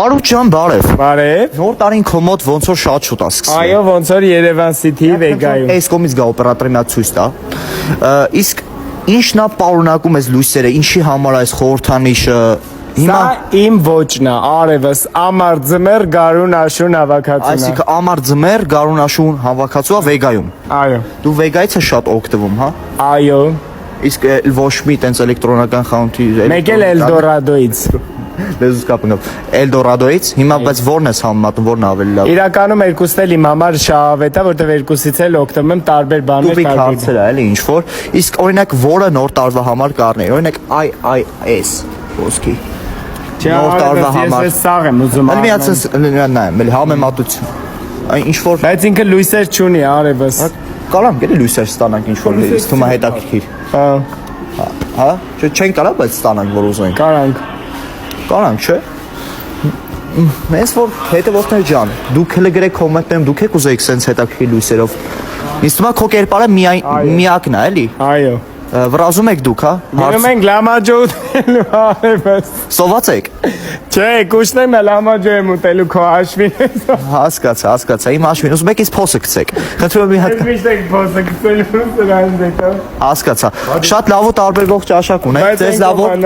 Արուջան, բարև։ Բարև։ Նոր տարին քո մոտ ոնց որ շատ շուտ է սկսվել։ Այո, ոնց որ Երևան City-ի վեգայում։ Այս կողմից գա օպերատորին նա ցույց տա։ Իսկ ինչն է պարունակում այս լույսերը, ինչի համար է այս խորհրդանիշը։ Հիմա իմ ոճն է, արևս, ամառ ձմեռ գարուն աշուն հավաքածուն։ Այսինքն ամառ ձմեռ գարուն աշուն հավաքածու է վեգայում։ Այո։ Դու վեգայից է շատ օգտվում, հա։ Այո։ Իսկ ոչ մի տենց էլեկտրոնական խանութի Մեկ էլ Էլդորադոից։ Լեզուս կապնով Էլդորադոից հիմա բայց ո՞րն ես համեմատում, ո՞րն է ավելի լավ։ Իրականում երկուսն էլ իմ համար շահավետ է, որտեղ երկուսից էլ օգտվում եմ տարբեր բաներ Տուբիկ հարցեր է, էլի ինչ որ։ Իսկ օրինակ որը նոր տարվա համար կառներ, օրինակ IIS ոսկի։ Նոր տարվա համար։ Ես սաղ եմ ուզում։ Այլ միացած նայեմ, էլի համեմատություն։ Այն ինչ որ Բայց ինքը լույսեր չունի, արևս։ Կարամ գելի լույսեր ստանանք ինչ որ թվում է հետաքրքիր։ Հա, չեն կարա բայց ստանանք որ ուզենք։ Կարանք, չէ։ Մեզ որ հետևորդներ ջան, դուք հələ գրեք կոմենտներում, դուք եք ուզեիք սենց հետաքրքիր լույսերով։ Իսկ հիմա քո կերպարը միակն է, էլի։ Այո։ Վրազում եք դուք, հա։ Գնում ենք լամաջո ուտելու արևս։ Սոված եք։ Չէ, կուշնեմ է լամաջո եմ ուտելու քո հաշվին։ Հասկացա, իմ հաշվին, ուզում եք ինձ փոսը գցեք։ Խնդրում եմ մի հատ։ Միշտ եք փոսը գցելու սրանց դեկա։ Հասկացա։ Շատ լավ ու տարբերվող ճաշակ ունեք։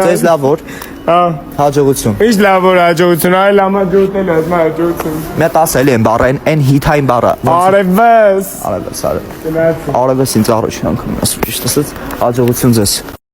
Ձեզ լավ որ։ Հա, հաջողություն։ Ինչ լավ որ հաջողություն, այ լամաջո ուտելու ասма հաջողություն։ Մի հատ ասել եմ բառը, այն հիթային բառը։ Արևս։ Արևս ինձ առաջին անգամ ասում ճիշտ ասած, հաջողություն ձեզ։